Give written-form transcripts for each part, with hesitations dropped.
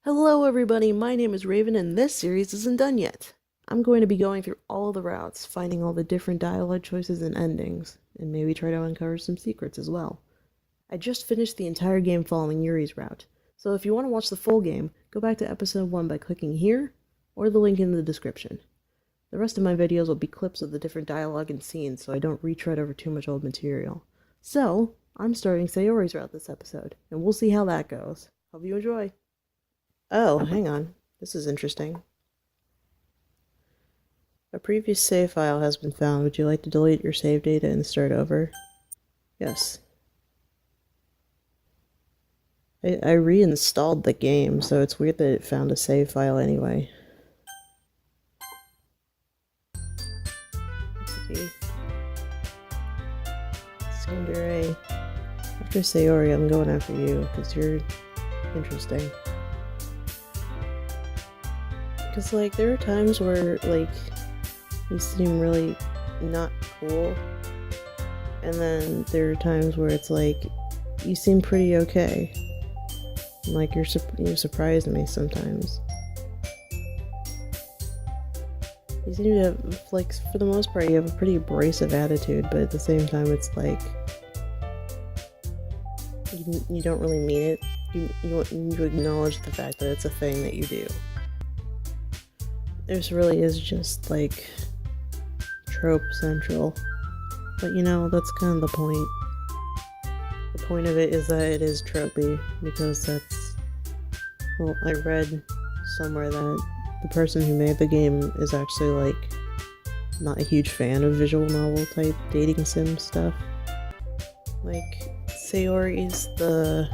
Hello everybody, my name is Raven and this series isn't done yet. I'm going to be going through all the routes, finding all the different dialogue choices and endings, and maybe try to uncover some secrets as well. I just finished the entire game following Yuri's route, so if you want to watch the full game, go back to episode 1 by clicking here, or the link in the description. The rest of my videos will be clips of the different dialogue and scenes so I don't retread over too much old material. So, I'm starting Sayori's route this episode, and we'll see how that goes. Hope you enjoy! Oh, hang on. This is interesting. A previous save file has been found. Would you like to delete your save data and start over? Yes. I reinstalled the game, so it's weird that it found a save file anyway. Okay. Tsundere. After Sayori, I'm going after you, because you're interesting. Because, like, there are times where, like, you seem really not cool. And then there are times where it's like, you seem pretty okay. Like, you surprised me sometimes. You seem to have, like, for the most part, you have a pretty abrasive attitude, but at the same time, it's like, you don't really mean it. You acknowledge the fact that it's a thing that you do. This really is just, like, trope central. But, you know, that's kind of the point. The point of it is that it is tropey, because that's... Well, I read somewhere that the person who made the game is actually, like, not a huge fan of visual novel type dating sim stuff. Like, Sayori's the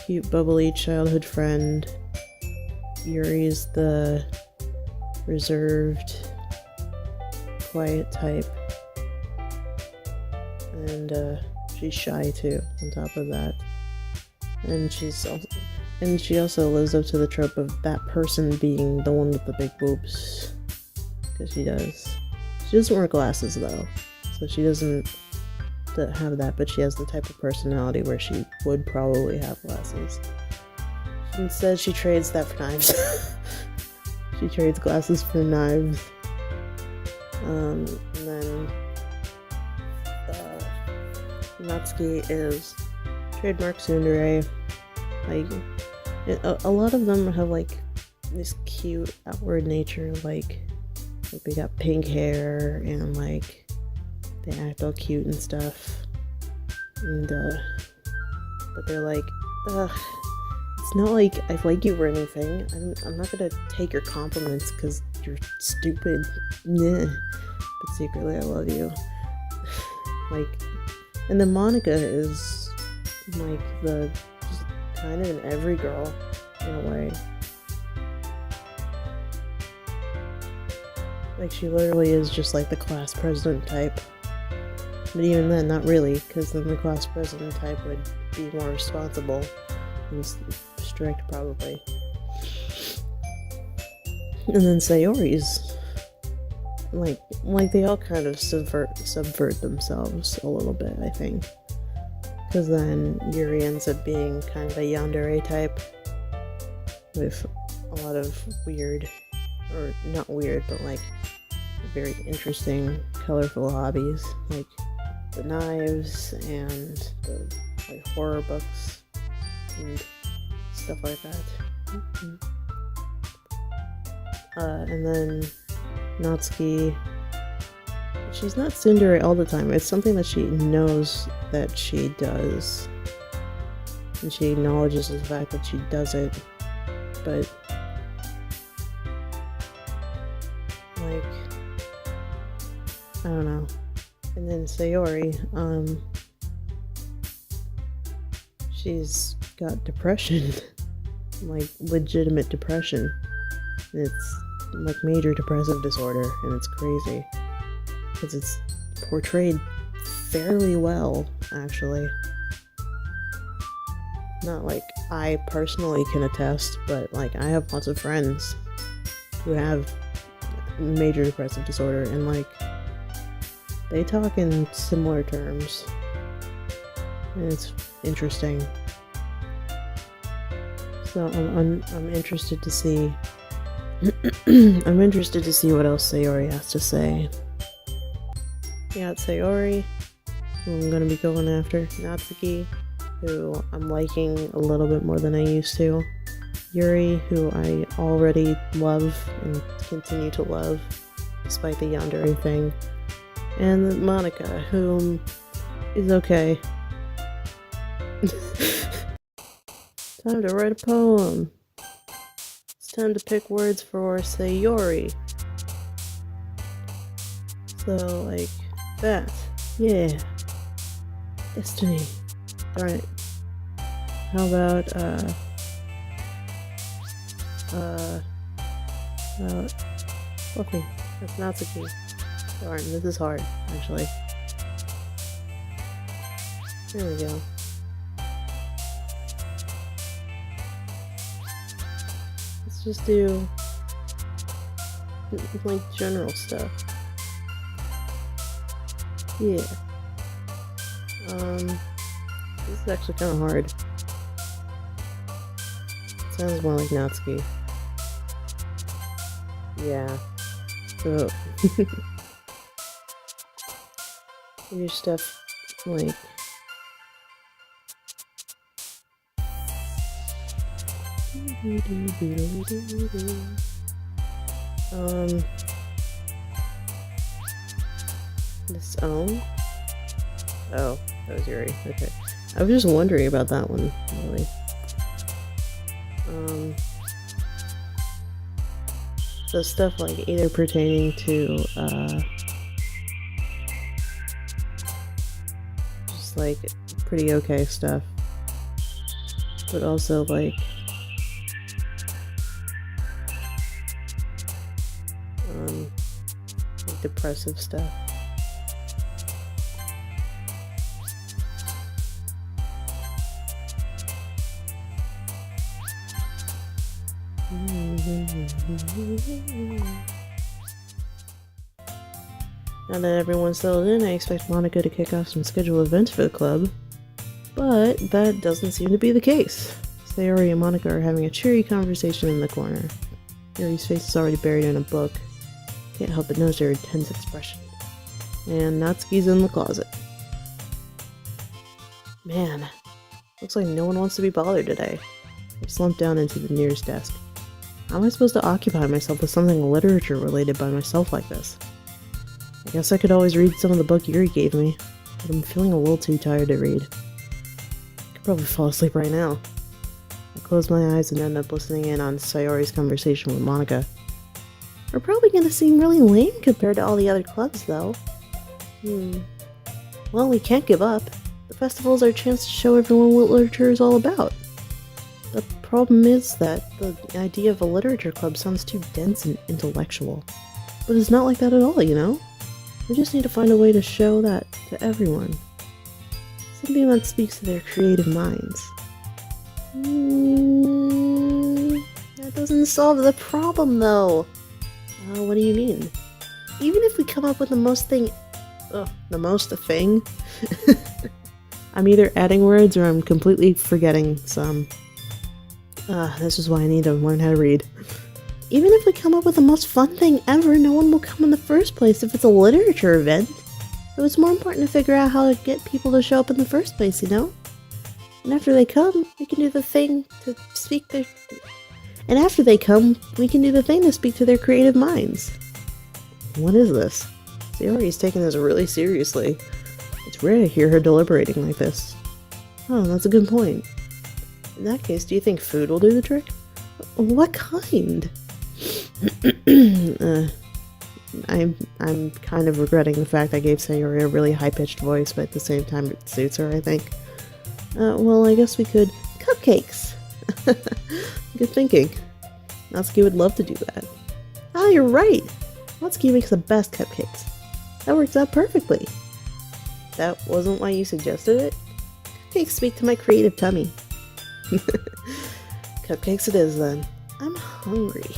cute, bubbly childhood friend. Yuri's the reserved, quiet type, and she's shy too, on top of that. And she also lives up to the trope of that person being the one with the big boobs, because she does. She doesn't wear glasses though, so she doesn't have that, but she has the type of personality where she would probably have glasses. Instead, she trades that for knives. She trades glasses for knives. And then Natsuki is trademark tsundere. Like, a lot of them have like this cute outward nature, like they got pink hair and like they act all cute and stuff. And but they're like, ugh. It's not like I like you or anything. I'm not gonna take your compliments because you're stupid. Nah. But secretly I love you. Like, and then Monica is like just kind of an every girl in a way. Like, she literally is just like the class president type. But even then, not really, because then the class president type would be more responsible and strict, probably. And then Sayori's like they all kind of subvert themselves a little bit, I think. Because then Yuri ends up being kind of a yandere type with a lot of weird, or not weird, but like very interesting, colorful hobbies, like the knives and the like horror books and stuff like that. And then Natsuki, she's not tsundere all the time. It's something that she knows that she does, and she acknowledges the fact that she does it, but like, I don't know. And then Sayori, she's got depression, like legitimate depression. And it's like major depressive disorder, and it's crazy because it's portrayed fairly well, actually. Not like I personally can attest, but like I have lots of friends who have major depressive disorder, and like they talk in similar terms, and it's interesting. So I'm interested to see. I'm interested to see what else Sayori has to say. Yeah, it's Sayori, who I'm gonna be going after. Natsuki, who I'm liking a little bit more than I used to. Yuri, who I already love and continue to love, despite the yandere thing. And Monica, whom is okay. Time to write a poem. It's time to pick words for Sayori. So, like, that. Yeah. Destiny. Darn it. How about, Fluffy. That's Natsuki. Darn, this is hard, actually. There we go. Let's just do, like, general stuff. Yeah. This is actually kind of hard. Sounds more like Natsuki. Yeah. So, do stuff like disown? Oh, that was Yuri. Okay. I was just wondering about that one, really. So stuff like either pertaining to, just like pretty okay stuff, but also like, like depressive stuff. Now that everyone's settled in, I expect Monica to kick off some scheduled events for the club, but that doesn't seem to be the case. Sayori and Monica are having a cheery conversation in the corner. Yuri's face is already buried in a book. Can't help but notice her intense expression. And Natsuki's in the closet. Man, looks like no one wants to be bothered today. I slumped down into the nearest desk. How am I supposed to occupy myself with something literature related by myself like this? I guess I could always read some of the book Yuri gave me, but I'm feeling a little too tired to read. I could probably fall asleep right now. I close my eyes and end up listening in on Sayori's conversation with Monica. We're probably gonna seem really lame compared to all the other clubs, though. Well, we can't give up. The festival is our chance to show everyone what literature is all about. The problem is that the idea of a literature club sounds too dense and intellectual. But it's not like that at all, you know? We just need to find a way to show that to everyone. Something that speaks to their creative minds. That doesn't solve the problem, though. What do you mean? Even if we come up with the most thing... I'm either adding words or I'm completely forgetting some. This is why I need to learn how to read. Even if we come up with the most fun thing ever, no one will come in the first place if it's a literature event. So it's more important to figure out how to get people to show up in the first place, you know? And after they come, we can do the thing to speak their... And after they come, we can do the thing to speak to their creative minds. What is this? Sayori is taking this really seriously. It's rare to hear her deliberating like this. Oh, that's a good point. In that case, do you think food will do the trick? What kind? I'm kind of regretting the fact I gave Sayori a really high-pitched voice, but at the same time it suits her, I think. Well, I guess we could... Cupcakes! Good thinking. Natsuki would love to do that. Ah, you're right! Natsuki makes the best cupcakes. That works out perfectly. That wasn't why you suggested it? Cupcakes speak to my creative tummy. Cupcakes it is, then. I'm hungry.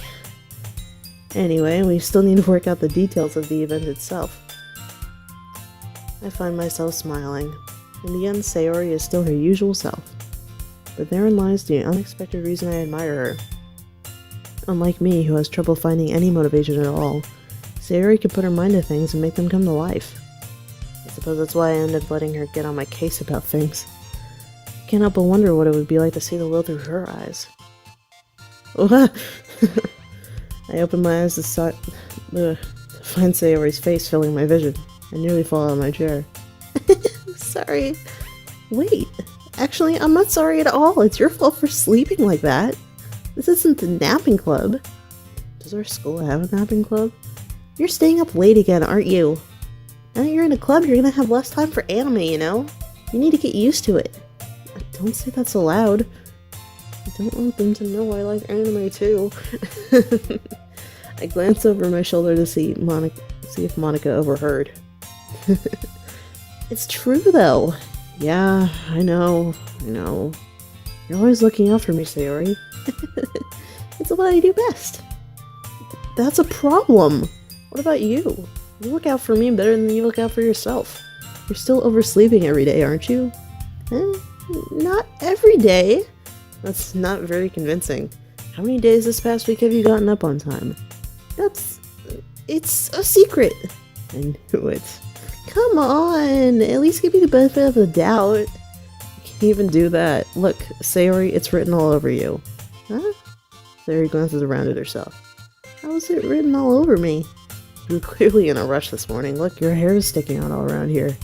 Anyway, we still need to work out the details of the event itself. I find myself smiling. In the end, Sayori is still her usual self. but therein lies the unexpected reason I admire her. Unlike me, who has trouble finding any motivation at all, Sayori can put her mind to things and make them come to life. I suppose that's why I ended up letting her get on my case about things. I can't help but wonder what it would be like to see the world through her eyes. I opened my eyes to find Sayori's face filling my vision. I nearly fall out of my chair. Sorry. Wait, actually, I'm not sorry at all. It's your fault for sleeping like that. This isn't the napping club. Does our school have a napping club? You're staying up late again, aren't you? Now that you're in a club, you're gonna have less time for anime, you know? You need to get used to it. Don't say that so loud. I don't want them to know I like anime too. I glanced over my shoulder to see if Monica overheard. It's true though. Yeah, I know. You're always looking out for me, Sayori. It's what I do best. That's a problem. What about you? You look out for me better than you look out for yourself. You're still oversleeping every day, aren't you? Not every day. That's not very convincing. How many days this past week have you gotten up on time? It's a secret. I knew it. Come on, at least give me the benefit of the doubt. You can't even do that. Look, Sayori, it's written all over you. Huh? Sayori glances around at herself. How is it written all over me? You were clearly in a rush this morning. Look, your hair is sticking out all around here.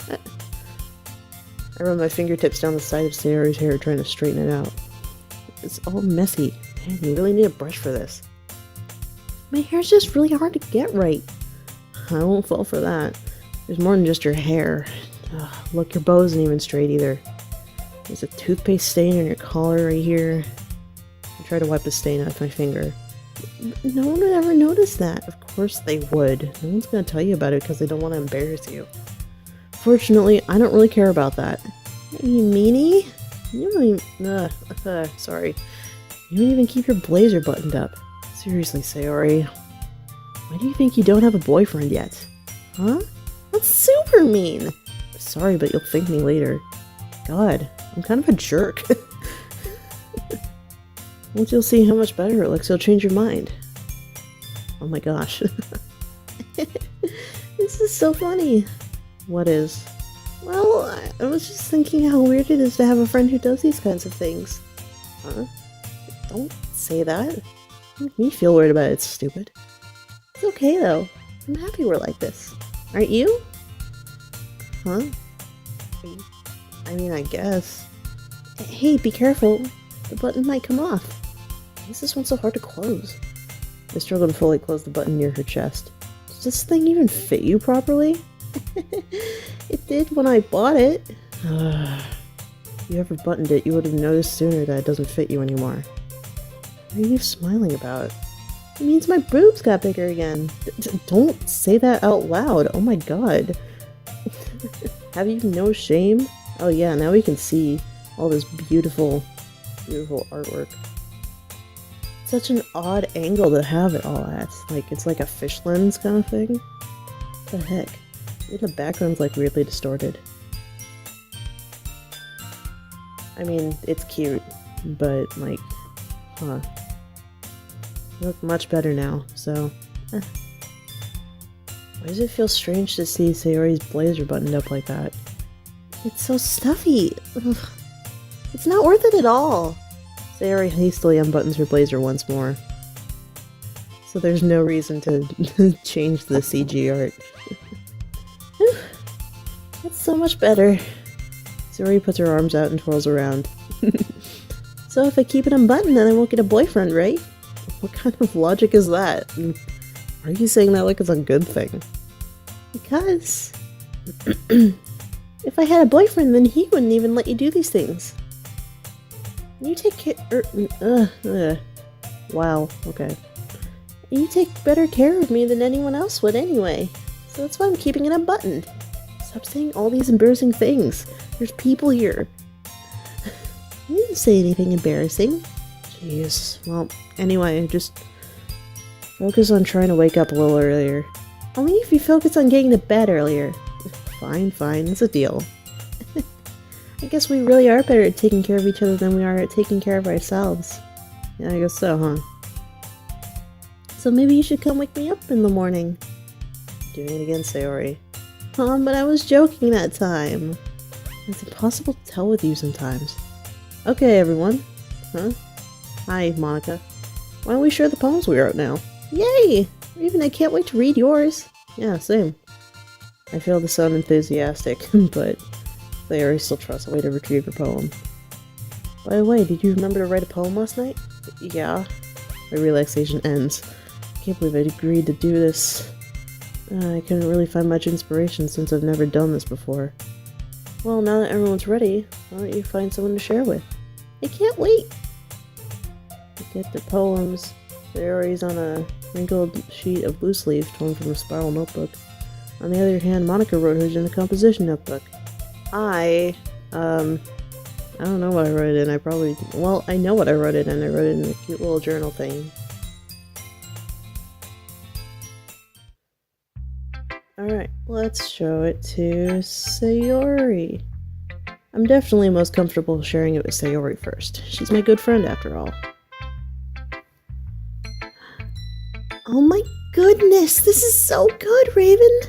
I run my fingertips down the side of Sayori's hair, trying to straighten it out. It's all messy. Man, you really need a brush for this. My hair's just really hard to get right. I won't fall for that. There's more than just your hair. Ugh, look, your bow isn't even straight either. There's a toothpaste stain on your collar right here. I try to wipe the stain off my finger. No one would ever notice that. Of course they would. No one's gonna tell you about it because they don't want to embarrass you. Fortunately, I don't really care about that. You meanie? You don't even... sorry. You don't even keep your blazer buttoned up. Seriously, Sayori. Why do you think you don't have a boyfriend yet? Huh? That's super mean! Sorry, but you'll thank me later. God, I'm kind of a jerk. Once you'll see how much better it looks, you'll change your mind. Oh my gosh. This is so funny. What is? Well, I was just thinking how weird it is to have a friend who does these kinds of things. Huh? Don't say that. Make me feel weird about it, it's stupid. It's okay though. I'm happy we're like this. Aren't you? Huh? I mean, I guess. Hey, be careful. The button might come off. Why is this one so hard to close? I struggled to fully close the button near her chest. Does this thing even fit you properly? It did when I bought it. If you ever buttoned it, you would have noticed sooner that it doesn't fit you anymore. What are you smiling about? It means my boobs got bigger again. Don't say that out loud. Oh my god. Have you no shame? Oh yeah, now we can see all this beautiful, beautiful artwork. Such an odd angle to have it all at. Like, it's like a fish lens kind of thing. What the heck? Even the background's like weirdly distorted. I mean, it's cute, but like, huh. You look much better now, so. Why does it feel strange to see Sayori's blazer buttoned up like that? It's so stuffy. Ugh. It's not worth it at all. Sayori hastily unbuttons her blazer once more. So there's no reason to change the CG art. That's so much better. Sayori puts her arms out and twirls around. So if I keep it unbuttoned, then I won't get a boyfriend, right? What kind of logic is that? Why are you saying that like it's a good thing? Because if I had a boyfriend, then he wouldn't even let you do these things. You take care. Wow. Okay. You take better care of me than anyone else would anyway. So that's why I'm keeping it unbuttoned. Stop saying all these embarrassing things. There's people here. You didn't say anything embarrassing. Jeez. Well, anyway, just focus on trying to wake up a little earlier. Only if you focus on getting to bed earlier. Fine, it's a deal. I guess we really are better at taking care of each other than we are at taking care of ourselves. Yeah, I guess so, huh? So maybe you should come wake me up in the morning. Doing it again, Sayori. But I was joking that time. It's impossible to tell with you sometimes. Okay, everyone. Huh? Hi, Monica. Why don't we share the poems we wrote now? Yay! Even I can't wait to read yours. Yeah, same. I fail to sound enthusiastic, but Sayori still trusts a way to retrieve her poem. By the way, did you remember to write a poem last night? Yeah. My relaxation ends. I can't believe I agreed to do this. I couldn't really find much inspiration since I've never done this before. Well, now that everyone's ready, why don't you find someone to share with? I can't wait! Get the poems. Sayori's on a wrinkled sheet of loose leaf torn from a spiral notebook. On the other hand, Monica wrote hers in a composition notebook. I don't know what I wrote it in. Well, I know what I wrote it in. I wrote it in a cute little journal thing. Alright, let's show it to Sayori. I'm definitely most comfortable sharing it with Sayori first. She's my good friend after all. Oh my goodness, this is so good, Raven!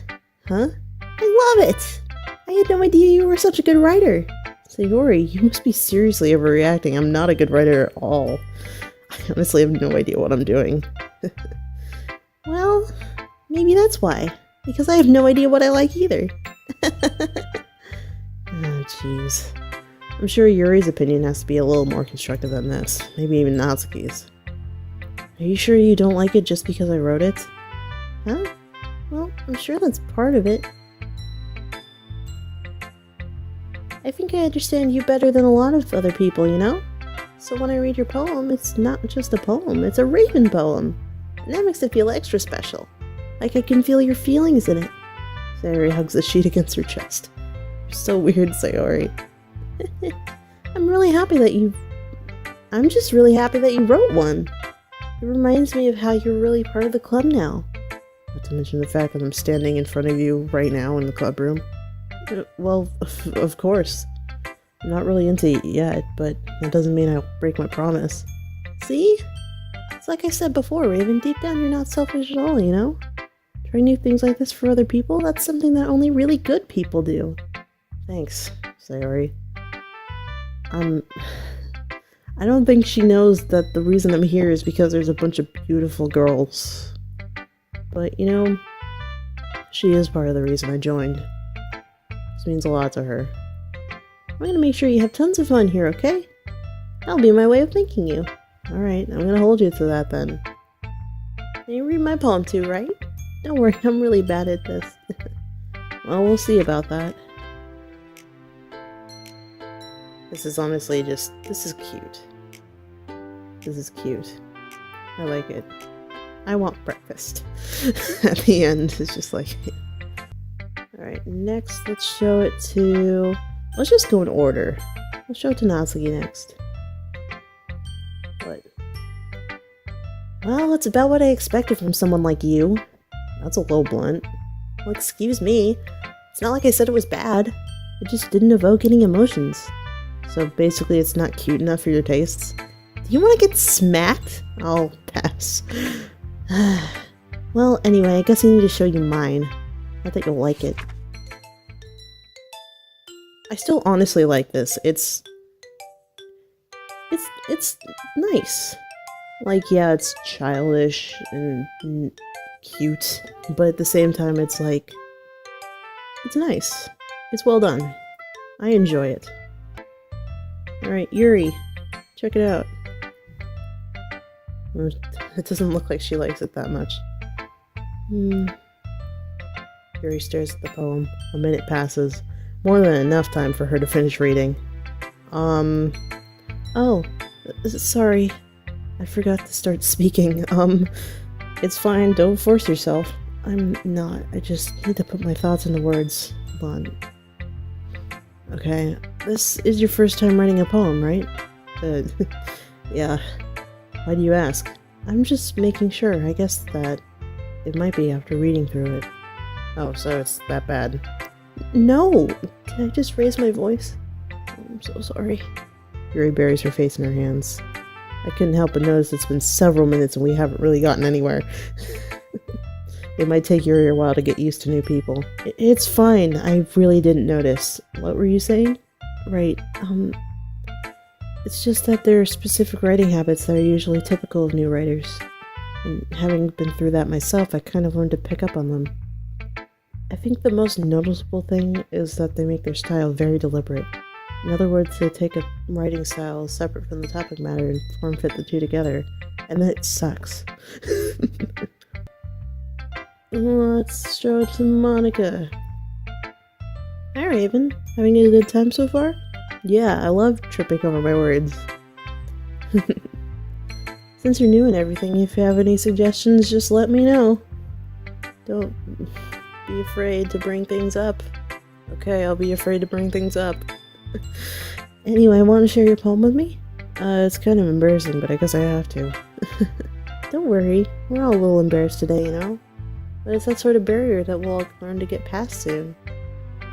Huh? I love it! I had no idea you were such a good writer. Sayori, you must be seriously overreacting. I'm not a good writer at all. I honestly have no idea what I'm doing. Well, maybe that's why. Because I have no idea what I like either. Oh, jeez. I'm sure Yuri's opinion has to be a little more constructive than this. Maybe even Natsuki's. Are you sure you don't like it just because I wrote it? Huh? Well, I'm sure that's part of it. I think I understand you better than a lot of other people, you know? So when I read your poem, it's not just a poem, it's a Raven poem. And that makes it feel extra special. Like I can feel your feelings in it. Sayori hugs the sheet against her chest. You're so weird, Sayori. I'm just really happy that you wrote one. It reminds me of how you're really part of the club now. Not to mention the fact that I'm standing in front of you right now in the club room. Well, of course. I'm not really into it yet, but that doesn't mean I'll break my promise. See? It's like I said before, Raven, deep down you're not selfish at all, you know? Trying new things like this for other people, that's something that only really good people do. Thanks, Sayori. I don't think she knows that the reason I'm here is because there's a bunch of beautiful girls. But, you know, she is part of the reason I joined. This means a lot to her. I'm gonna make sure you have tons of fun here, okay? That'll be my way of thanking you. Alright, I'm gonna hold you to that then. And you read my poem too, right? Don't worry, I'm really bad at this. Well, we'll see about that. This is honestly this is cute. This is cute. I like it. I want breakfast. At the end, it's just like... Alright, next let's show it to... Let's just go in order. Let's show it to Natsuki next. What? Well, it's about what I expected from someone like you. That's a little blunt. Well, excuse me. It's not like I said it was bad. It just didn't evoke any emotions. So basically it's not cute enough for your tastes. Do you want to get smacked? I'll pass. Well, anyway, I guess I need to show you mine. I think you'll like it. I still honestly like this. It's nice. Like, yeah, it's childish and cute, but at the same time, it's like, it's nice. It's well done. I enjoy it. Alright, Yuri, check it out. It doesn't look like she likes it that much. Yuri stares at the poem. A minute passes. More than enough time for her to finish reading. Oh, sorry. I forgot to start speaking. It's fine, don't force yourself. I'm not. I just need to put my thoughts into words. Hold on. Okay, this is your first time writing a poem, right? Yeah. Why do you ask? I'm just making sure. I guess that it might be after reading through it. Oh, so it's that bad. No! Can I just raise my voice? I'm so sorry. Yuri buries her face in her hands. I couldn't help but notice it's been several minutes and we haven't really gotten anywhere. It might take Yuri a while to get used to new people. It's fine. I really didn't notice. What were you saying? Right, it's just that there are specific writing habits that are usually typical of new writers. And having been through that myself, I kind of learned to pick up on them. I think the most noticeable thing is that they make their style very deliberate. In other words, they take a writing style separate from the topic matter and form-fit the two together, and that sucks. Let's show it to Monica. Hi, Raven. Having a good time so far? Yeah, I love tripping over my words. Since you're new and everything, if you have any suggestions, just let me know. Don't be afraid to bring things up. Okay, I'll be afraid to bring things up. Anyway, want to share your poem with me? It's kind of embarrassing, but I guess I have to. Don't worry, we're all a little embarrassed today, you know? But it's that sort of barrier that we'll all learn to get past soon.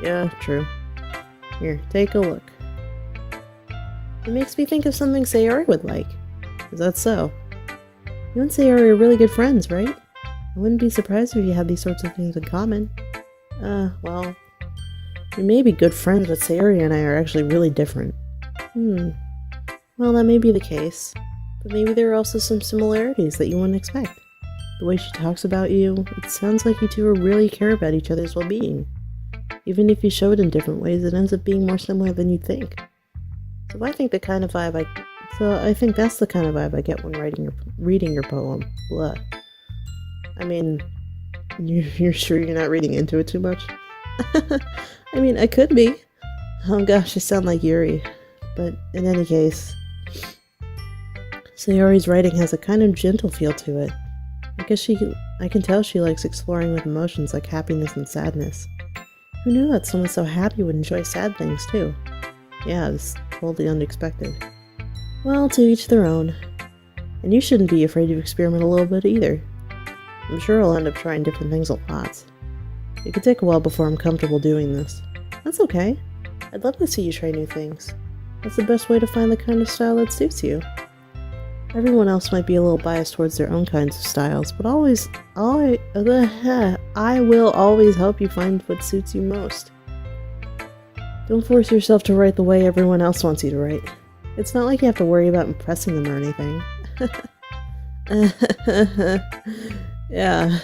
Yeah, true. Here, take a look. It makes me think of something Sayori would like. Is that so? You and Sayori are really good friends, right? I wouldn't be surprised if you had these sorts of things in common. Well, we may be good friends, but Sayori and I are actually really different. Well, that may be the case, but maybe there are also some similarities that you wouldn't expect. The way she talks about you, it sounds like you two really care about each other's well-being. Even if you show it in different ways, it ends up being more similar than you'd think. So I think that's the kind of vibe I get when reading your poem. Blah. I mean, you're sure you're not reading into it too much? I mean, I could be. Oh gosh, I sound like Yuri. But in any case, Sayori's writing has a kind of gentle feel to it. I can tell she likes exploring with emotions like happiness and sadness. Who knew that someone so happy would enjoy sad things too? Yeah, it's totally unexpected. Well, to each their own. And you shouldn't be afraid to experiment a little bit either. I'm sure I'll end up trying different things a lot. It could take a while before I'm comfortable doing this. That's okay. I'd love to see you try new things. That's the best way to find the kind of style that suits you. Everyone else might be a little biased towards their own kinds of styles, but I will always help you find what suits you most. Don't force yourself to write the way everyone else wants you to write. It's not like you have to worry about impressing them or anything. Yeah.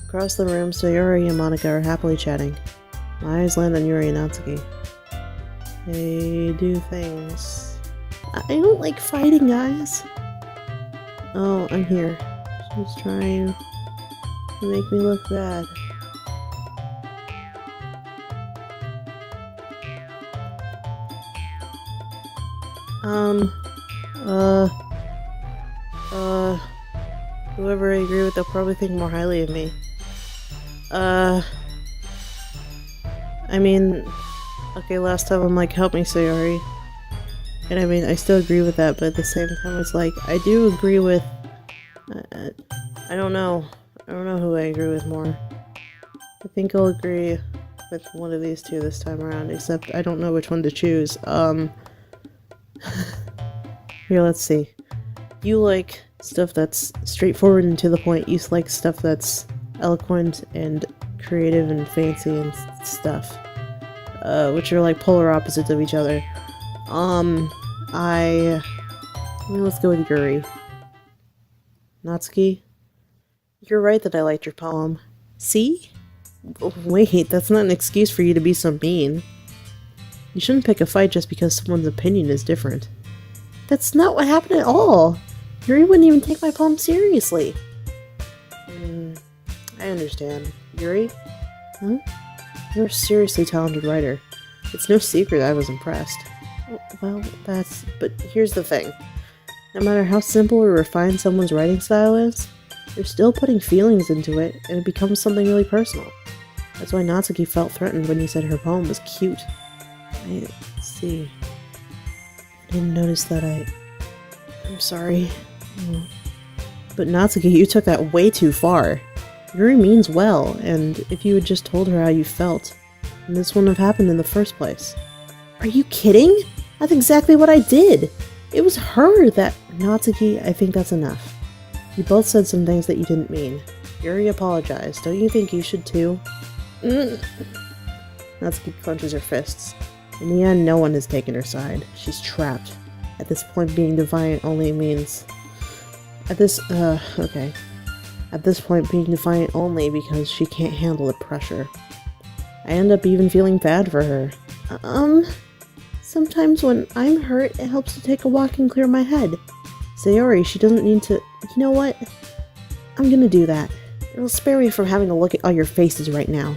Across the room, Sayori and Monica are happily chatting. My eyes land on Yuri and Natsuki. They do things. I don't like fighting, guys. Oh, I'm here. She's trying to make me look bad. Whoever I agree with, they'll probably think more highly of me. I mean, okay, last time I'm like, help me, Sayori. And I mean, I still agree with that, but at the same time, it's like, I do agree with, I don't know who I agree with more. I think I'll agree with one of these two this time around, except I don't know which one to choose. Here, let's see. You like stuff that's straightforward and to the point. You like stuff that's eloquent and creative and fancy and stuff. Which are like polar opposites of each other. Let's go with Yuri. Natsuki? You're right that I liked your poem. See? Wait, that's not an excuse for you to be so mean. You shouldn't pick a fight just because someone's opinion is different. That's not what happened at all! Yuri wouldn't even take my poem seriously. I understand. Yuri? Huh? You're a seriously talented writer. It's no secret I was impressed. Well, but here's the thing. No matter how simple or refined someone's writing style is, they're still putting feelings into it, and it becomes something really personal. That's why Natsuki felt threatened when you said her poem was cute. I see. I didn't notice that I'm sorry. But Natsuki, you took that way too far. Yuri means well, and if you had just told her how you felt, then this wouldn't have happened in the first place. Are you kidding? That's exactly what I did. It was her that... Natsuki, I think that's enough. You both said some things that you didn't mean. Yuri apologized. Don't you think you should too? Natsuki clenches her fists. In the end, no one has taken her side. She's trapped. At this point, being defiant only means... At this point, being defiant only because she can't handle the pressure. I end up even feeling bad for her. Sometimes when I'm hurt, it helps to take a walk and clear my head. Sayori, she doesn't need to... You know what? I'm gonna do that. It'll spare me from having to look at all your faces right now.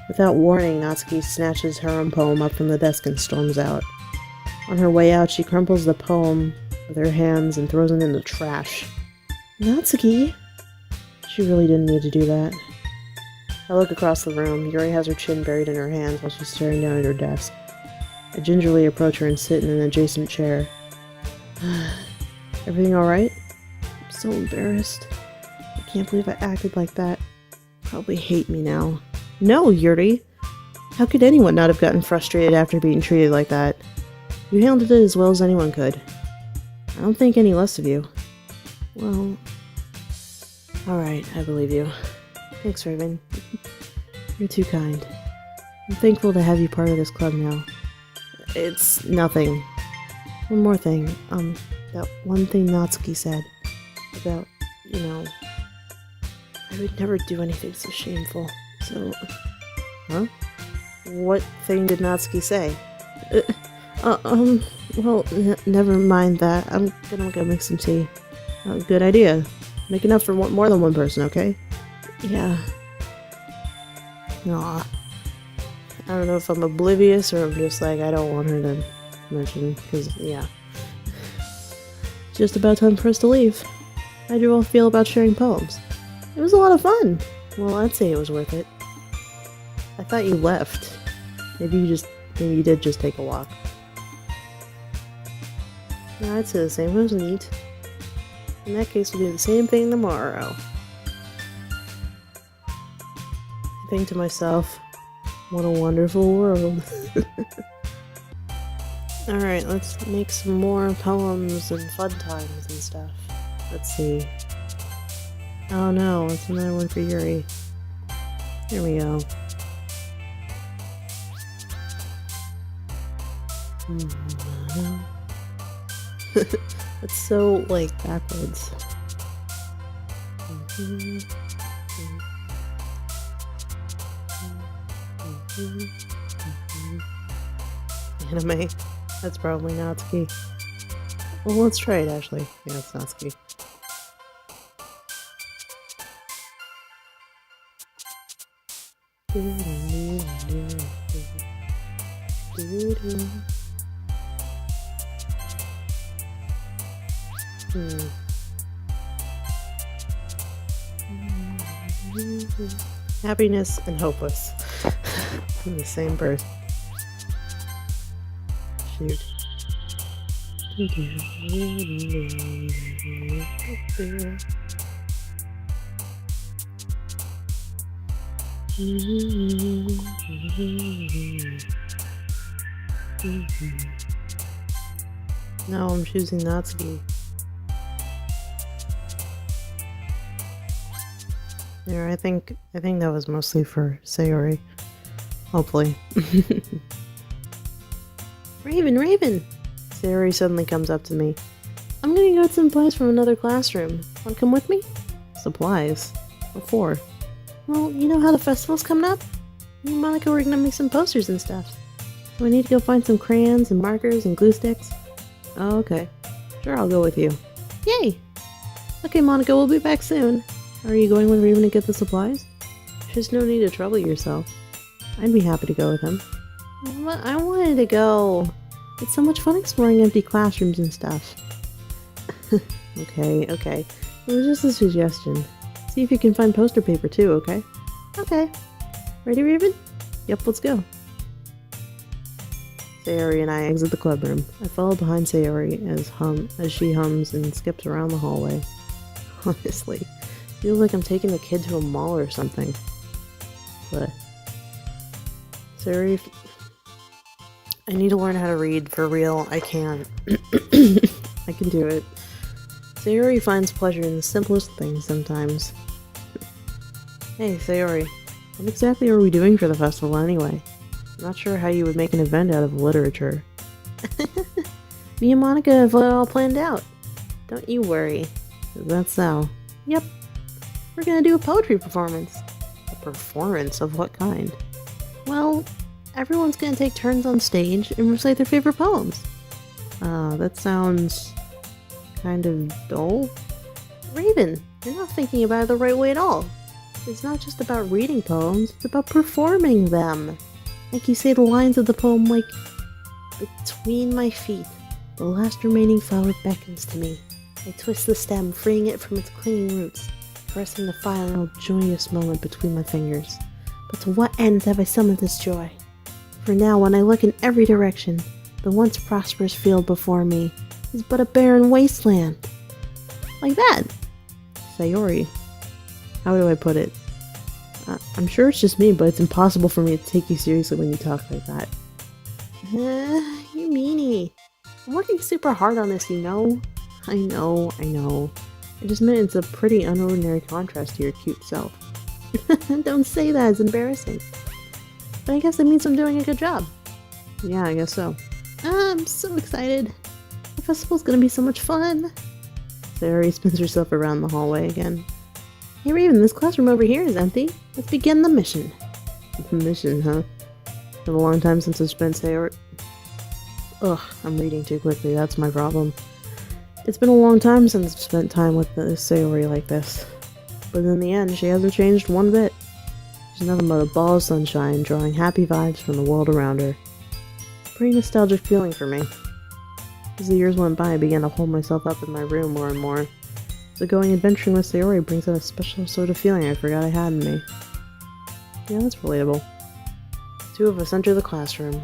Without warning, Natsuki snatches her own poem up from the desk and storms out. On her way out, she crumples the poem with her hands and throws it in the trash. Natsuki? She really didn't need to do that. I look across the room. Yuri has her chin buried in her hands while she's staring down at her desk. I gingerly approach her and sit in an adjacent chair. Everything alright? I'm so embarrassed. I can't believe I acted like that. Probably hate me now. No, Yuri! How could anyone not have gotten frustrated after being treated like that? You handled it as well as anyone could. I don't think any less of you. Well... Alright, I believe you. Thanks, Raven. You're too kind. I'm thankful to have you part of this club now. It's nothing. One more thing. That one thing Natsuki said. About, you know... I would never do anything so shameful. So... Huh? What thing did Natsuki say? Well, never mind that. I'm gonna go make some tea. Good idea. Make enough for more than one person, okay? Yeah. Aw. I don't know if I'm oblivious or I'm just like, I don't want her to mention, because, yeah. It's just about time for us to leave. How'd you all feel about sharing poems? It was a lot of fun. Well, I'd say it was worth it. I thought you left. Maybe you did just take a walk. Yeah, I'd say the same. It was neat. In that case, we'll do the same thing tomorrow. I think to myself, what a wonderful world. Alright, let's make some more poems and fun times and stuff. Let's see. Oh no, it's another one for Yuri. Here we go. It's so, like, backwards. Anime. That's probably Natsuki. Well, let's try it, actually. Yeah, it's Natsuki. Happiness and hopeless. In the same birth. Shoot. No, I'm choosing Natsuki. There, I think that was mostly for Sayori. Hopefully. Raven! Sayori suddenly comes up to me. I'm gonna get some supplies from another classroom. Wanna come with me? Supplies? What for? Well, you know how the festival's coming up? Me and Monica were gonna make some posters and stuff. So I need to go find some crayons and markers and glue sticks. Oh, okay. Sure, I'll go with you. Yay! Okay, Monica, we'll be back soon. Are you going with Raven to get the supplies? There's no need to trouble yourself. I'd be happy to go with him. I wanted to go. It's so much fun exploring empty classrooms and stuff. Okay. It was just a suggestion. See if you can find poster paper too, okay? Okay. Ready, Raven? Yep, let's go. Sayori and I exit the club room. I follow behind Sayori as she hums and skips around the hallway. Honestly, feels like I'm taking the kid to a mall or something. But Sayori I need to learn how to read, for real. I can. I can do it. Sayori finds pleasure in the simplest things sometimes. Hey, Sayori. What exactly are we doing for the festival anyway? I'm not sure how you would make an event out of literature. Me and Monica have it all planned out. Don't you worry. That's so. Yep. We're gonna do a poetry performance. A performance of what kind? Well, everyone's gonna take turns on stage and recite their favorite poems. That sounds kind of dull. Raven, you're not thinking about it the right way at all. It's not just about reading poems, it's about performing them. Like you say the lines of the poem like, between my feet, the last remaining flower beckons to me. I twist the stem, freeing it from its clinging roots, caressing the final joyous moment between my fingers. But to what end have I summoned this joy? For now, when I look in every direction, the once prosperous field before me is but a barren wasteland. Like that. Sayori. How do I put it? I'm sure it's just me, but it's impossible for me to take you seriously when you talk like that. You meanie. I'm working super hard on this, you know? I know. I just meant it's a pretty unordinary contrast to your cute self. Don't say that, it's embarrassing. But I guess that means I'm doing a good job. Yeah, I guess so. I'm so excited. The festival's gonna be so much fun. Sayori spins herself around the hallway again. Hey Raven, this classroom over here is empty. Let's begin the mission. Mission, huh? It's been a long time since I've spent Sayori. Ugh, I'm reading too quickly, that's my problem. It's been a long time since I've spent time with Sayori like this. But in the end, she hasn't changed one bit. She's nothing but a ball of sunshine, drawing happy vibes from the world around her. Pretty nostalgic feeling for me. As the years went by, I began to hold myself up in my room more and more. So going adventuring with Sayori brings out a special sort of feeling I forgot I had in me. Yeah, that's relatable. The two of us enter the classroom.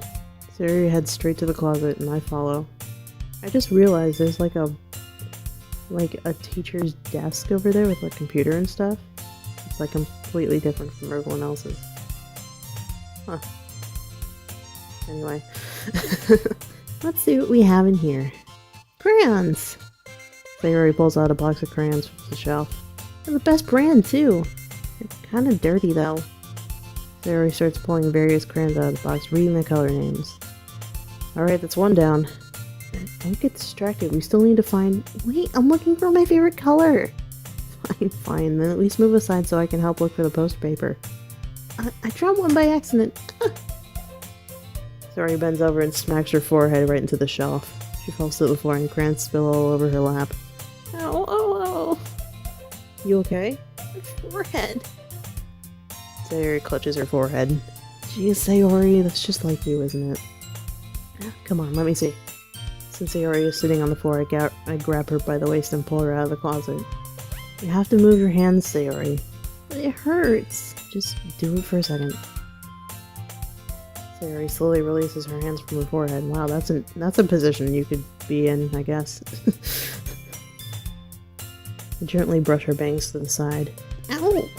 Sayori heads straight to the closet, and I follow. I just realized there's like a teacher's desk over there with a computer and stuff. It's like completely different from everyone else's. Huh. Anyway. Let's see what we have in here. Crayons! Sayori pulls out a box of crayons from the shelf. They're the best brand, too. They're kinda dirty, though. Sayori starts pulling various crayons out of the box, reading the color names. Alright, that's one down. Don't get distracted, we still need to find— Wait, I'm looking for my favorite color! Fine, then at least move aside so I can help look for the poster paper. I dropped one by accident. Sayori bends over and smacks her forehead right into the shelf. She falls to the floor and crayons spill all over her lap. Ow, ow, ow. You okay? My forehead. Sayori clutches her forehead. Geez, Sayori, that's just like you, isn't it? Come on, let me see. Since Yuri is sitting on the floor, I grab her by the waist and pull her out of the closet. You have to move your hands, Sayori. But it hurts. Just do it for a second. Sayori slowly releases her hands from her forehead. Wow, that's a position you could be in, I guess. I gently brush her bangs to the side. Ow!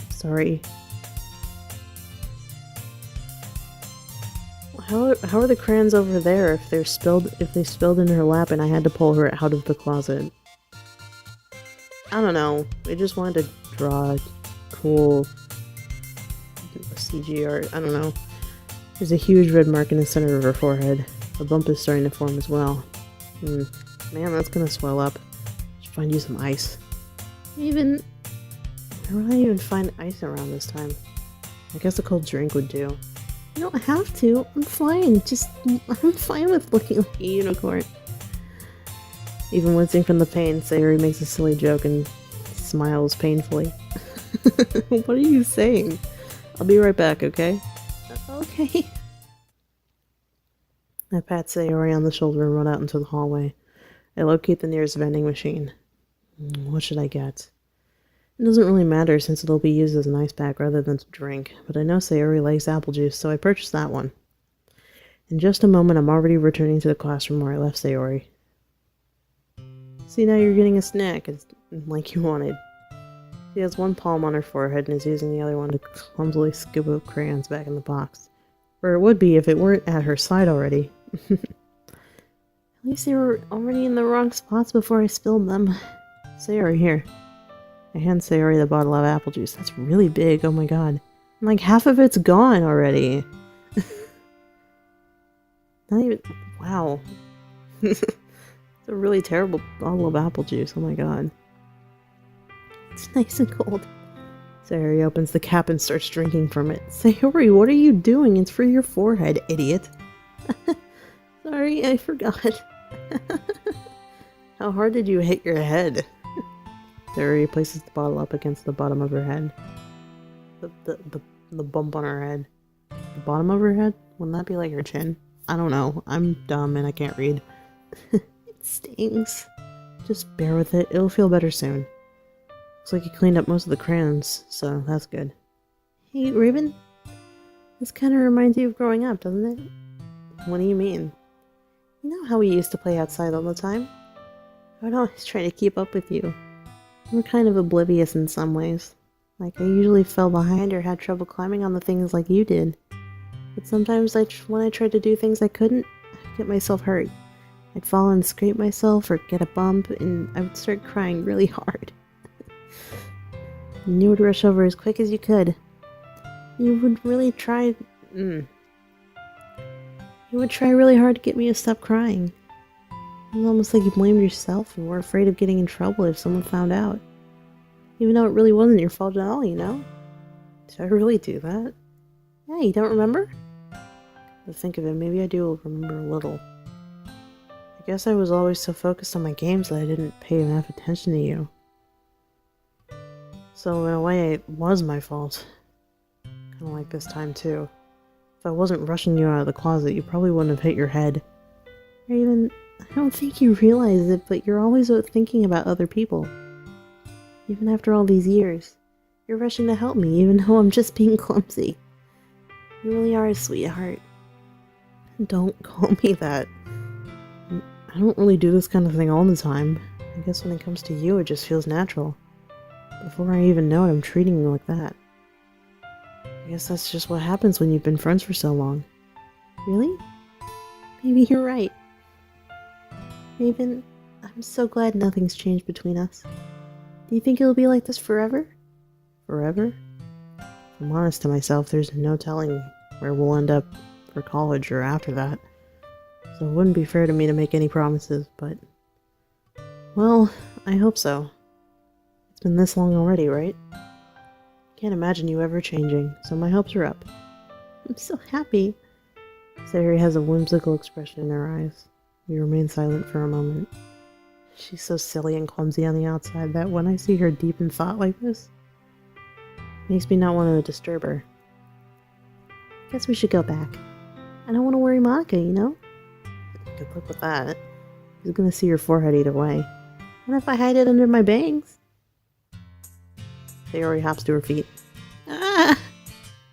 Sorry. How are the crayons over there if they spilled in her lap and I had to pull her out of the closet? I don't know. I just wanted to draw cool CG art. I don't know. There's a huge red mark in the center of her forehead. A bump is starting to form as well. Man, that's gonna swell up. Should find you some ice. Where would I even find ice around this time? I guess a cold drink would do. You don't have to. I'm fine. I'm fine with looking like a unicorn. Even wincing from the pain, Sayori makes a silly joke and smiles painfully. What are you saying? I'll be right back, okay? Okay. I pat Sayori on the shoulder and run out into the hallway. I locate the nearest vending machine. What should I get? It doesn't really matter since it'll be used as an ice pack rather than to drink, but I know Sayori likes apple juice, so I purchased that one. In just a moment, I'm already returning to the classroom where I left Sayori. See, now you're getting a snack, like you wanted. She has one palm on her forehead and is using the other one to clumsily scoop up crayons back in the box. Or it would be if it weren't at her side already. At least they were already in the wrong spots before I spilled them. Sayori, here. I hand Sayori the bottle of apple juice. That's really big, oh my god. And like half of it's gone already. Not even... Wow. It's a really terrible bottle of apple juice, oh my god. It's nice and cold. Sayori opens the cap and starts drinking from it. Sayori, what are you doing? It's for your forehead, idiot. Sorry, I forgot. How hard did you hit your head? Sayori places the bottle up against the bottom of her head. The bump on her head. The bottom of her head? Wouldn't that be like her chin? I don't know. I'm dumb and I can't read. It stings. Just bear with it. It'll feel better soon. Looks like you cleaned up most of the crayons, so that's good. Hey, Raven? This kind of reminds you of growing up, doesn't it? What do you mean? You know how we used to play outside all the time? I would always try to keep up with you. You were kind of oblivious in some ways. Like, I usually fell behind or had trouble climbing on the things like you did. But sometimes when I tried to do things I couldn't, I'd get myself hurt. I'd fall and scrape myself or get a bump, and I would start crying really hard. And you would rush over as quick as you could. You would really try... You would try really hard to get me to stop crying. It was almost like you blamed yourself and were afraid of getting in trouble if someone found out. Even though it really wasn't your fault at all, you know? Did I really do that? Yeah, you don't remember? To think of it, maybe I do remember a little. I guess I was always so focused on my games that I didn't pay enough attention to you. So in a way, it was my fault. Kind of like this time too. If I wasn't rushing you out of the closet, you probably wouldn't have hit your head. Or even, I don't think you realize it, but you're always thinking about other people. Even after all these years. You're rushing to help me, even though I'm just being clumsy. You really are a sweetheart. Don't call me that. I don't really do this kind of thing all the time. I guess when it comes to you, it just feels natural. Before I even know it, I'm treating you like that. I guess that's just what happens when you've been friends for so long. Really? Maybe you're right. Raven, I'm so glad nothing's changed between us. Do you think it'll be like this forever? Forever? If I'm honest to myself, there's no telling where we'll end up for college or after that. So it wouldn't be fair to me to make any promises, but... Well, I hope so. It's been this long already, right? Can't imagine you ever changing, so my hopes are up. I'm so happy. Sayori has a whimsical expression in her eyes. We remain silent for a moment. She's so silly and clumsy on the outside that when I see her deep in thought like this, it makes me not want to disturb her. Guess we should go back. I don't want to worry Monica, you know? Good luck with that. She's gonna see your forehead either way. What if I hide it under my bangs? Sayori hops to her feet. Ah!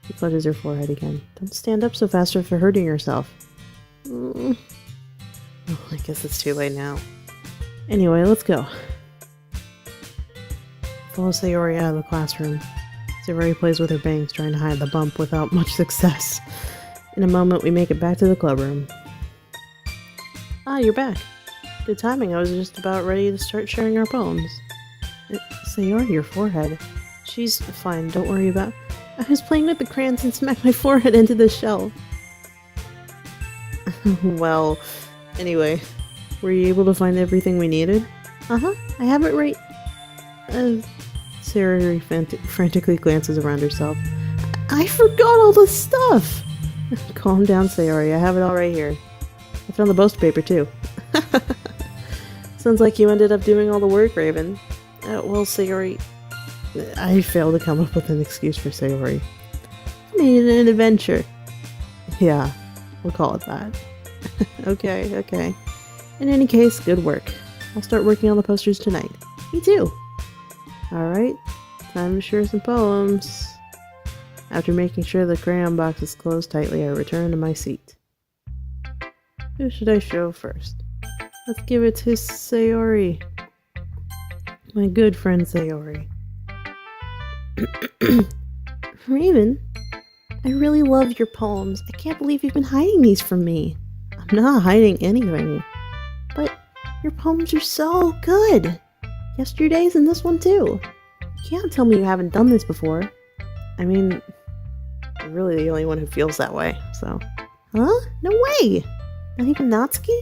She clutches her forehead again. Don't stand up so fast or for hurting yourself. Oh, I guess it's too late now. Anyway, let's go. Follow Sayori out of the classroom. Sayori plays with her bangs, trying to hide the bump without much success. In a moment, we make it back to the clubroom. Ah, you're back. Good timing, I was just about ready to start sharing our poems. Sayori, your forehead. She's fine, don't worry about... I was playing with the crayons and smacked my forehead into the shelf. Well, anyway, were you able to find everything we needed? Uh-huh, I have it right... Sayori frantically glances around herself. I forgot all the stuff! Calm down, Sayori, I have it all right here. I found the poster paper, too. Sounds like you ended up doing all the work, Raven. Well, Sayori... I failed to come up with an excuse for Sayori. I made it an adventure. Yeah, we'll call it that. Okay. In any case, good work. I'll start working on the posters tonight. Me too. Alright, time to share some poems. After making sure the crayon box is closed tightly, I return to my seat. Who should I show first? Let's give it to Sayori. My good friend Sayori. Raven, I really love your poems. I can't believe you've been hiding these from me. I'm I'm not hiding anything. But your poems are so good! Yesterday's and this one too. You can't tell me you haven't done this before. I mean, you're really the only one who feels that way, so... Huh? No way! Not even Natsuki?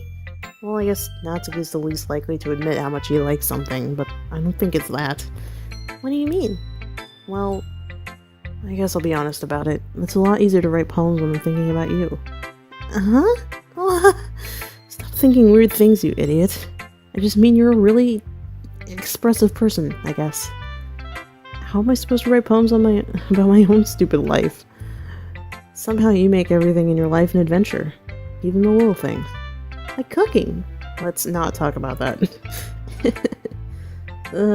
Well, I guess Natsuki's the least likely to admit how much he likes something, but I don't think it's that. What do you mean? Well, I guess I'll be honest about it. It's a lot easier to write poems when I'm thinking about you. Huh? Oh, stop thinking weird things, you idiot. I just mean you're a really expressive person, I guess. How am I supposed to write poems on about my own stupid life? Somehow you make everything in your life an adventure. Even the little things. Like cooking. Let's not talk about that.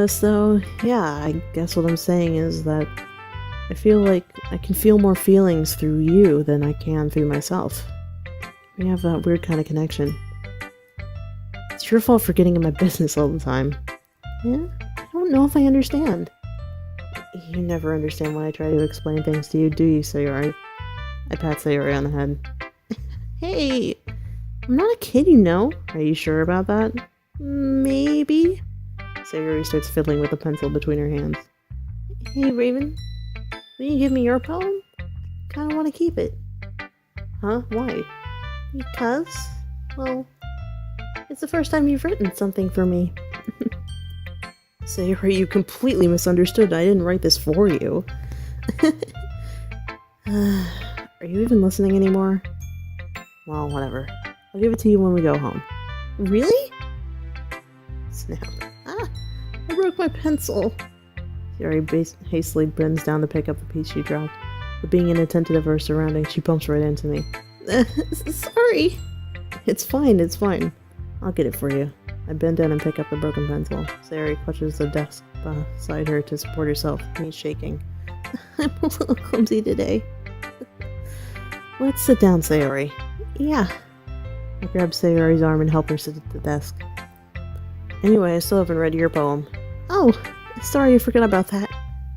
So, yeah, I guess what I'm saying is that I feel like I can feel more feelings through you than I can through myself. We have that weird kind of connection. It's your fault for getting in my business all the time. Yeah? I don't know if I understand. You never understand when I try to explain things to you, do you, Sayori? I pat Sayori on the head. Hey! I'm not a kid, you know. Are you sure about that? Maybe? Sayori starts fiddling with a pencil between her hands. Hey, Raven. Will you give me your poem? Kinda want to keep it. Huh? Why? Because, well, it's the first time you've written something for me. Sayori, you completely misunderstood. I didn't write this for you. Are you even listening anymore? Well, whatever. I'll give it to you when we go home. Really? Snap. Ah! I broke my pencil. Sayori hastily bends down to pick up the piece she dropped. But being inattentive of her surroundings, she bumps right into me. Sorry! It's fine, it's fine. I'll get it for you. I bend down and pick up the broken pencil. Sayori clutches the desk beside her to support herself. He's shaking. I'm a little clumsy today. Let's sit down, Sayori. Yeah. I grab Sayori's arm and help her sit at the desk. Anyway, I still haven't read your poem. Oh, sorry I forgot about that.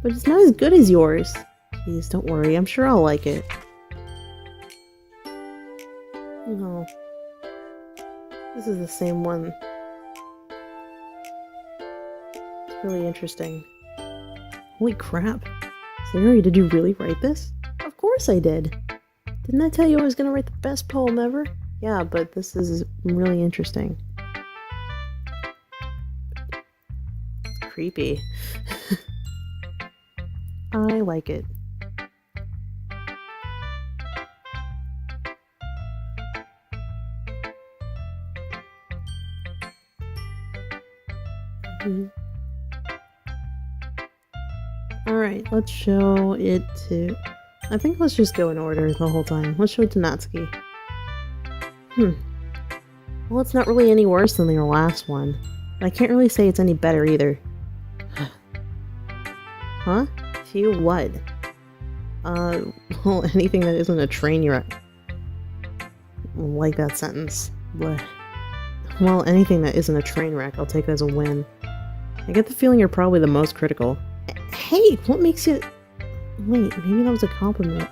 But it's not as good as yours. Please, don't worry. I'm sure I'll like it. No. This is the same one. It's really interesting. Holy crap. Sayori, did you really write this? Of course I did. Didn't I tell you I was gonna write the best poem ever? Yeah, but this is really interesting. It's creepy. I like it. Alright, let's show it to... I think let's just go in order the whole time. Let's show it to Natsuki. Well, it's not really any worse than your last one. But I can't really say it's any better either. Huh? Phew, what? Well, anything that isn't a train wreck. Like that sentence. Blech. Well, anything that isn't a train wreck, I'll take it as a win. I get the feeling you're probably the most critical. Hey, what makes you... Wait, maybe that was a compliment.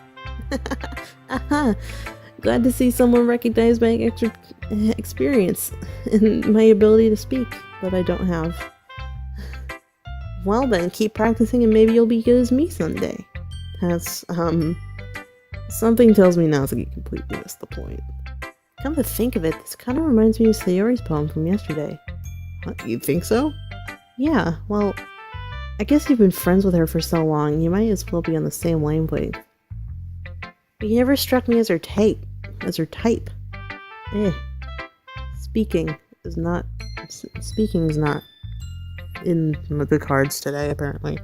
Glad to see someone recognize my experience and my ability to speak that I don't have. Well then, keep practicing and maybe you'll be good as me someday. That's, something tells me Natsuki completely missed the point. Come to think of it, this kind of reminds me of Sayori's poem from yesterday. You think so? Yeah, well, I guess you've been friends with her for so long, you might as well be on the same wavelength. But you never struck me as her type. Speaking is not in the cards today, apparently.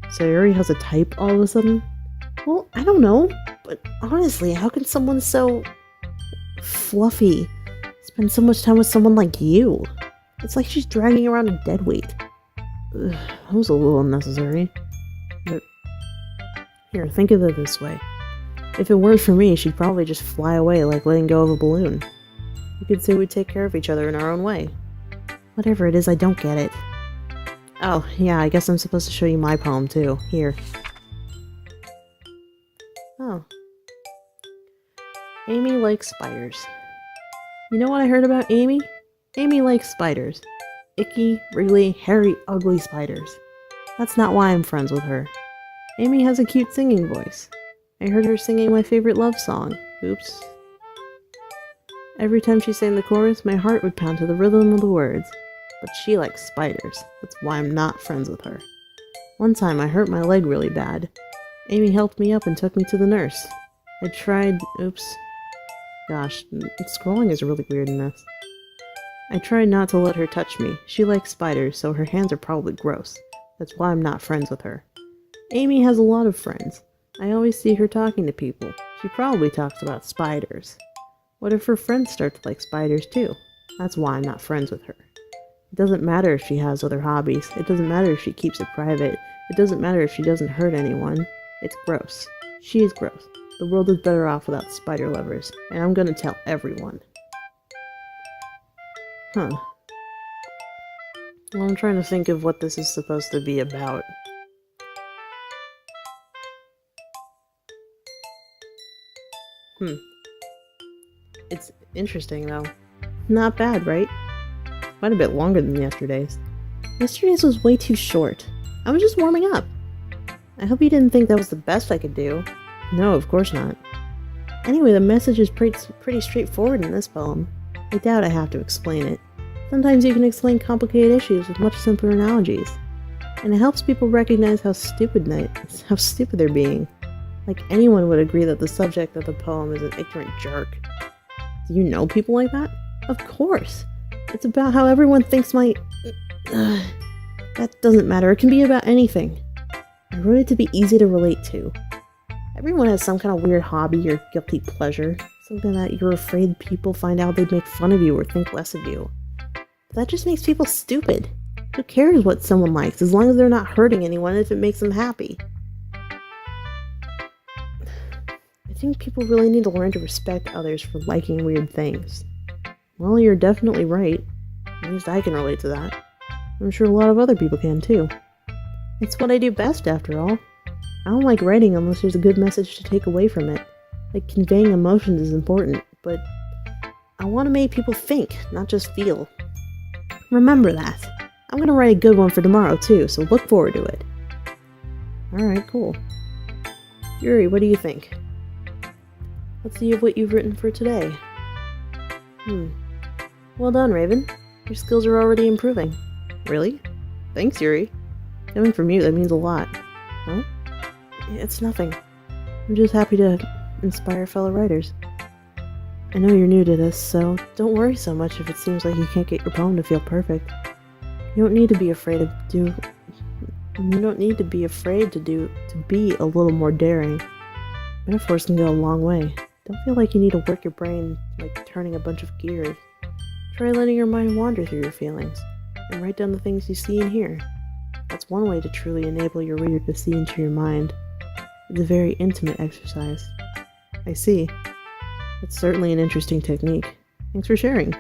Sayori has a type all of a sudden? Well, I don't know, but honestly, how can someone so fluffy spend so much time with someone like you? It's like she's dragging around a dead weight. Ugh, that was a little unnecessary. But here, think of it this way. If it weren't for me, she'd probably just fly away like letting go of a balloon. You could say we take care of each other in our own way. Whatever it is, I don't get it. Oh, yeah, I guess I'm supposed to show you my poem too. Here. Oh. Amy likes spiders. You know what I heard about Amy? Amy likes spiders. Icky, wriggly, hairy, ugly spiders. That's not why I'm friends with her. Amy has a cute singing voice. I heard her singing my favorite love song. Oops. Every time she sang the chorus, my heart would pound to the rhythm of the words. But she likes spiders. That's why I'm not friends with her. One time I hurt my leg really bad. Amy helped me up and took me to the nurse. I tried... Oops. Gosh, scrolling is really weird in this. I tried not to let her touch me. She likes spiders, so her hands are probably gross. That's why I'm not friends with her. Amy has a lot of friends. I always see her talking to people. She probably talks about spiders. What if her friends start to like spiders too? That's why I'm not friends with her. It doesn't matter if she has other hobbies. It doesn't matter if she keeps it private. It doesn't matter if she doesn't hurt anyone. It's gross. She is gross. The world is better off without spider lovers, and I'm gonna tell everyone. Huh. Well, I'm trying to think of what this is supposed to be about. It's interesting, though. Not bad, right? Quite a bit longer than yesterday's. Yesterday's was way too short. I was just warming up. I hope you didn't think that was the best I could do. No, of course not. Anyway, the message is pretty straightforward in this poem. I doubt I have to explain it. Sometimes you can explain complicated issues with much simpler analogies. And it helps people recognize how stupid they're being. Like anyone would agree that the subject of the poem is an ignorant jerk. Do you know people like that? Of course! It's about how everyone thinks that doesn't matter. It can be about anything. I wrote it to be easy to relate to. Everyone has some kind of weird hobby or guilty pleasure. Something that you're afraid people find out they'd make fun of you or think less of you. But that just makes people stupid. Who cares what someone likes as long as they're not hurting anyone if it makes them happy? I think people really need to learn to respect others for liking weird things. Well, you're definitely right. At least I can relate to that. I'm sure a lot of other people can too. It's what I do best, after all. I don't like writing unless there's a good message to take away from it. Like, conveying emotions is important, but I want to make people think, not just feel. Remember that. I'm gonna write a good one for tomorrow too, so look forward to it. Alright, cool. Yuri, what do you think? Let's see what you've written for today. Well done, Raven. Your skills are already improving. Really? Thanks, Yuri. Coming from you, that means a lot. Huh? It's nothing. I'm just happy to inspire fellow writers. I know you're new to this, so don't worry so much if it seems like you can't get your poem to feel perfect. You don't need to be afraid to be a little more daring. Metaphors can go a long way. Don't feel like you need to work your brain like turning a bunch of gears. Try letting your mind wander through your feelings, and write down the things you see and hear. That's one way to truly enable your reader to see into your mind. It's a very intimate exercise. I see. It's certainly an interesting technique. Thanks for sharing.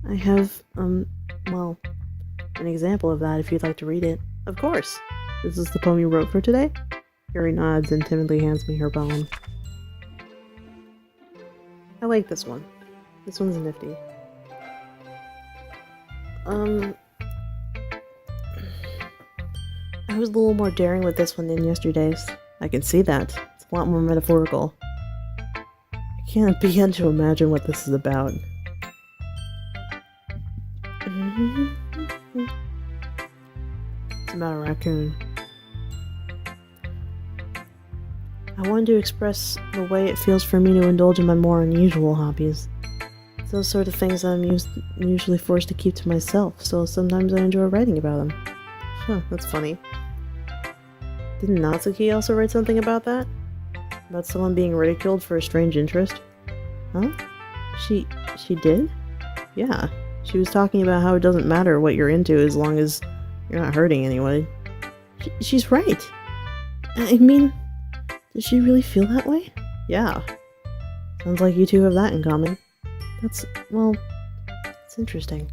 I have, well, an example of that if you'd like to read it. Of course! This is the poem you wrote for today? Yuri nods and timidly hands me her poem. I like this one. This one's nifty. I was a little more daring with this one than yesterday's. I can see that. It's a lot more metaphorical. I can't begin to imagine what this is about. It's about a raccoon. I wanted to express the way it feels for me to indulge in my more unusual hobbies. It's those sort of things that I'm usually forced to keep to myself, so sometimes I enjoy writing about them. Huh, that's funny. Didn't Natsuki also write something about that? About someone being ridiculed for a strange interest? Huh? She did? Yeah. She was talking about how it doesn't matter what you're into as long as you're not hurting anyone. She's right. I mean, does she really feel that way? Yeah. Sounds like you two have that in common. It's interesting.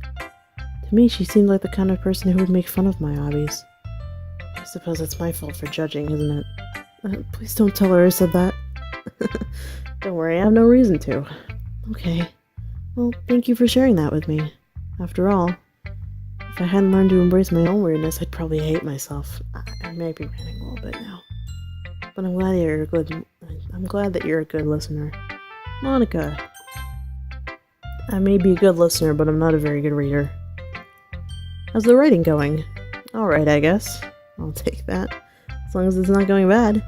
To me, she seemed like the kind of person who would make fun of my hobbies. I suppose it's my fault for judging, isn't it? Please don't tell her I said that. Don't worry, I have no reason to. Okay. Well, thank you for sharing that with me. After all, if I hadn't learned to embrace my own weirdness, I'd probably hate myself. I may be ranting a little bit now. But I'm glad that you're a good listener. Monica. I may be a good listener, but I'm not a very good reader. How's the writing going? Alright, I guess. I'll take that. As long as it's not going bad.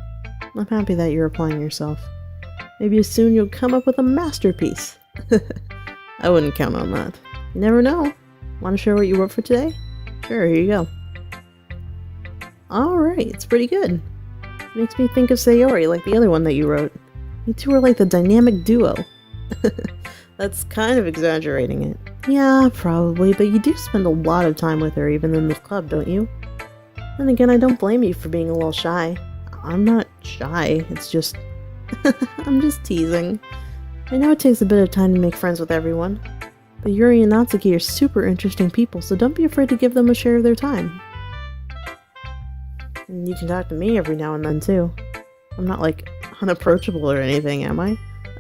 I'm happy that you're applying yourself. Maybe soon you'll come up with a masterpiece. I wouldn't count on that. You never know. Want to share what you wrote for today? Sure, here you go. Alright, it's pretty good. Makes me think of Sayori, like the other one that you wrote. You two are like the dynamic duo. That's kind of exaggerating it. Yeah, probably, but you do spend a lot of time with her even in this club, don't you? Then again, I don't blame you for being a little shy. I'm not shy, it's just... I'm just teasing. I know it takes a bit of time to make friends with everyone, but Yuri and Natsuki are super interesting people, so don't be afraid to give them a share of their time. And you can talk to me every now and then, too. I'm not, like, unapproachable or anything, am I?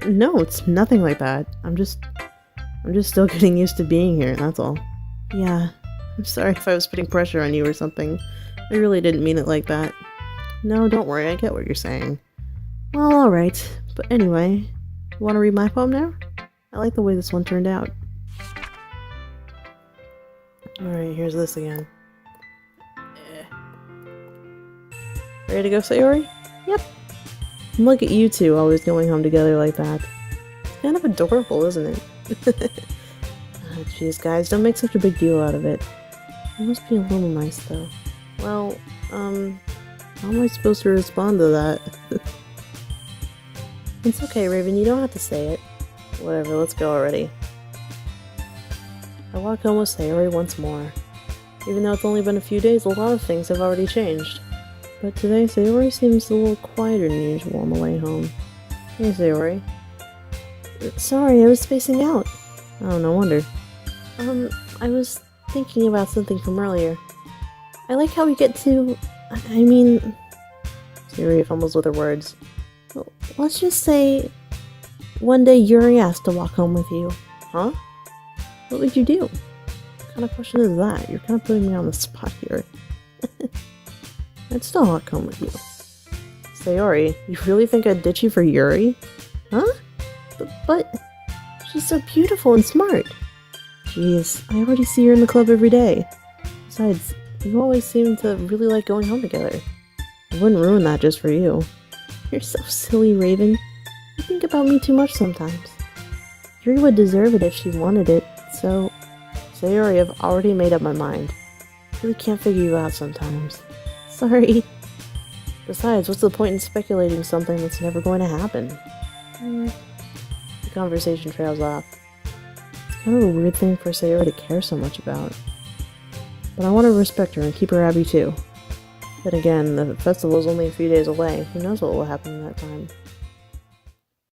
No, it's nothing like that. I'm just still getting used to being here, that's all. Yeah, I'm sorry if I was putting pressure on you or something. I really didn't mean it like that. No, don't worry, I get what you're saying. Well, alright. But anyway, you want to read my poem now? I like the way this one turned out. Alright, here's this again. Ready to go, Sayori? Yep. And look at you two always going home together like that. It's kind of adorable, isn't it? Jeez, guys, don't make such a big deal out of it. It must be a little nice, though. Well, how am I supposed to respond to that? It's okay, Raven, you don't have to say it. Whatever, let's go already. I walk home with Sayori once more. Even though it's only been a few days, a lot of things have already changed. But today, Sayori seems a little quieter than usual on the way home. Hey, Sayori. Sorry, I was spacing out. Oh, no wonder. I was thinking about something from earlier. I like how we get to... Sayori fumbles with her words. Well, let's just say... One day Yuri asked to walk home with you. Huh? What would you do? What kind of question is that? You're kind of putting me on the spot here. I'd still walk home with you. Sayori, you really think I'd ditch you for Yuri? Huh? But she's so beautiful and smart. Jeez, I already see her in the club every day. Besides, you always seem to really like going home together. I wouldn't ruin that just for you. You're so silly, Raven. You think about me too much sometimes. Yuri would deserve it if she wanted it, so... Sayori, I've already made up my mind. I really can't figure you out sometimes. Sorry. Besides, what's the point in speculating something that's never going to happen? The conversation trails off. It's kind of a weird thing for Sayori to care so much about. But I want to respect her and keep her happy too. Then again, the festival's only a few days away. Who knows what will happen in that time.